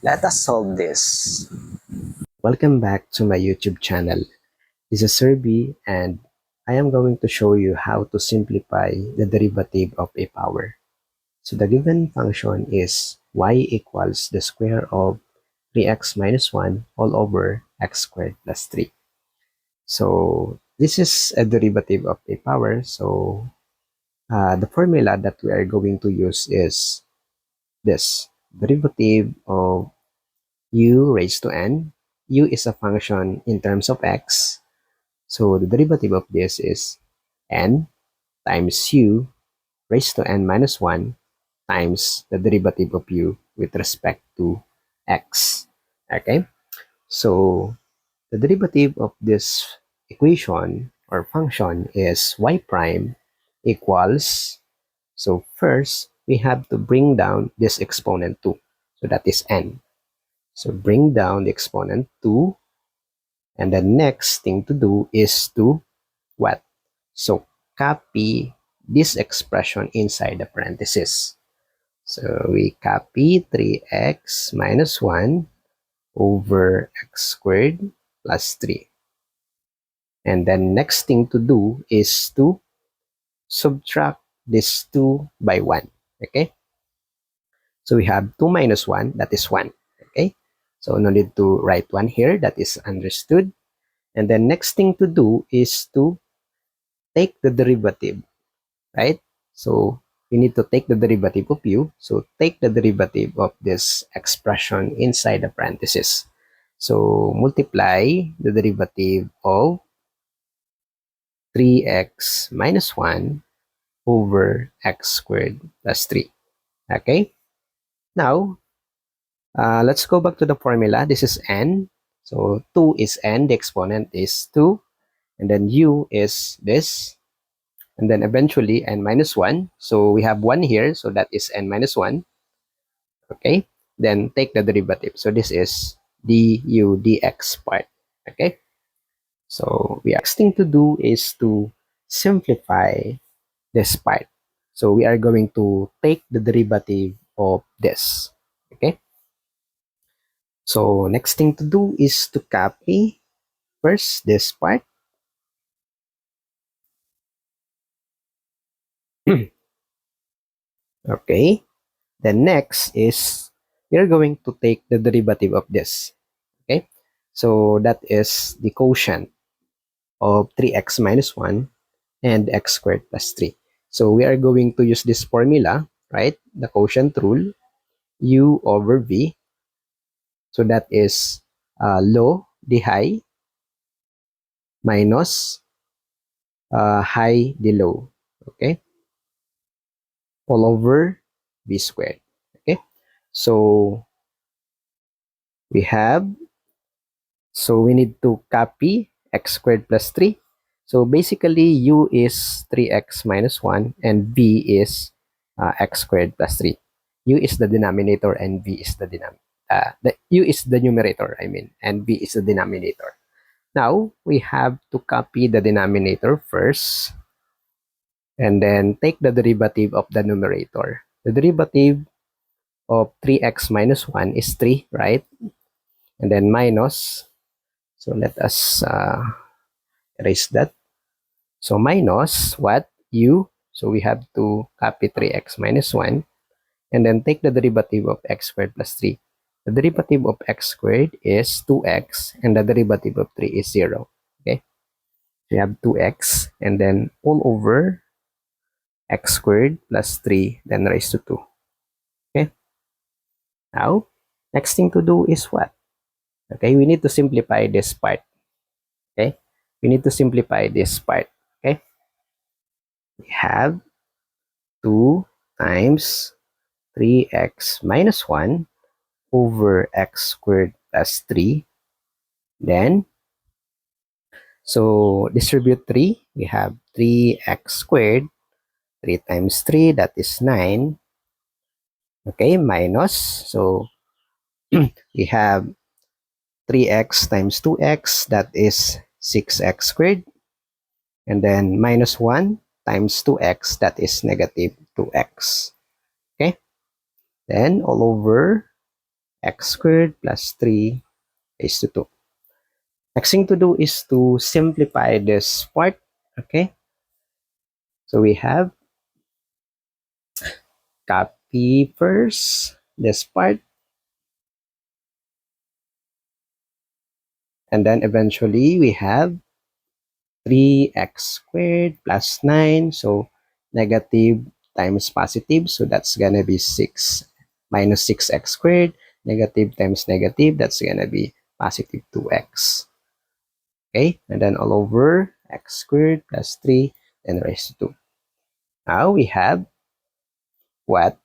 Let us solve this. Welcome back to my YouTube channel. This is Serbi and I am going to show you how to simplify the derivative of a power. So the given function is y equals the square of 3x minus 1 all over x squared plus 3. So this is a derivative of a power. So the formula that we are going to use is this. Derivative of u raised to n. U is a function in terms of x. So the derivative of this is n times u raised to n minus 1 times the derivative of u with respect to x. Okay? So the derivative of this equation or function is y prime equals, so first we have to bring down this exponent 2. So that is n. So bring down the exponent 2, and the next thing to do is to what? So copy this expression inside the parentheses. So we copy 3x minus 1 over x squared plus 3. And then next thing to do is to subtract this 2 by 1. Okay? So we have 2 minus 1, that is 1. Okay? So no need to write 1 here, that is understood. And then next thing to do is to take the derivative, right? So we need to take the derivative of u. So take the derivative of this expression inside the parentheses. So multiply the derivative of 3x minus 1 over x squared plus 3. Okay? Now, let's go back to the formula. This is n. So 2 is n, the exponent is 2. And then u is this. And then eventually n minus 1. So we have 1 here, so that is n minus 1. Okay? Then take the derivative. So this is du dx part. Okay? So the next thing to do is to simplify this part. So we are going to take the derivative of this. Okay? So next thing to do is to copy first this part. Okay? Then next is we are going to take the derivative of this. Okay? So that is the quotient of 3x minus 1 and x squared plus 3. So we are going to use this formula, right? The quotient rule, u over v. So that is low, the high, minus high, the low. Okay? All over v squared. Okay? So we have, so we need to copy x squared plus 3. So basically, u is 3x minus 1 and v is x squared plus 3. U is the denominator and v is the u is the numerator, I mean, and v is the denominator. Now, we have to copy the denominator first and then take the derivative of the numerator. The derivative of 3x minus 1 is 3, right? And then minus, so let us erase that. So minus what? U. So we have to copy 3x minus 1 and then take the derivative of x squared plus 3. The derivative of x squared is 2x and the derivative of 3 is 0. Okay? We have 2x and then all over x squared plus 3 then raised to 2. Okay? Now, next thing to do is what? Okay, we need to simplify this part. Okay? We need to simplify this part. Okay? We have 2 times 3x minus 1 over x squared plus 3. Then, so distribute 3. We have 3x squared. 3 times 3, that is 9. Okay, minus. So, we have 3x times 2x, that is 6x squared. And then minus 1 times 2x, that is negative 2x. Okay? Then all over x squared plus 3 raised to 2. Next thing to do is to simplify this part. Okay, so we have copy first this part, and then eventually we have 3x squared plus 9. So negative times positive, so that's gonna be 6 minus 6x squared. Negative times negative, that's gonna be positive 2x. Okay, and then all over x squared plus 3 and raised to 2. Now we have what?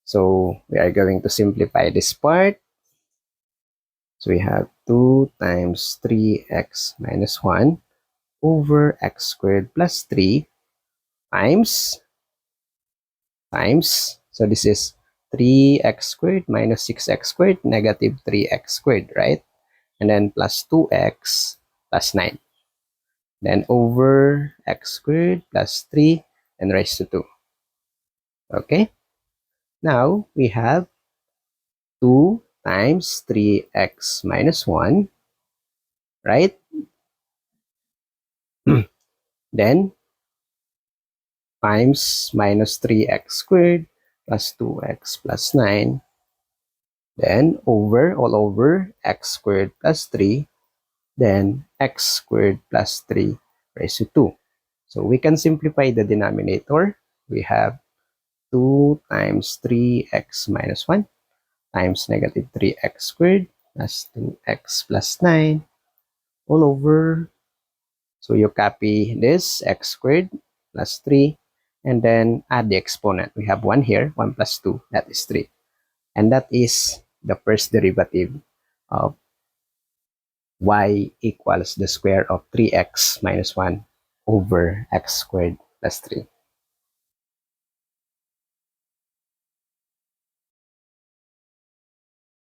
So we are going to simplify this part. So we have 2 times 3x minus 1 over x squared plus 3 times, so this is 3x squared minus 6x squared, negative 3x squared, right? And then plus 2x plus 9. Then over x squared plus 3 and raised to 2. Okay? Now, we have 2 times 3x minus 1, right? Then, times minus 3x squared plus 2x plus 9. Then, all over x squared plus 3. Then, x squared plus 3 raised to 2. So, we can simplify the denominator. We have 2 times 3x minus 1 times negative 3x squared plus 2x plus 9 all over. So you copy this x squared plus 3 and then add the exponent. We have 1 here, 1 plus 2, that is 3. And that is the first derivative of y equals the square of 3x minus 1 over x squared plus 3.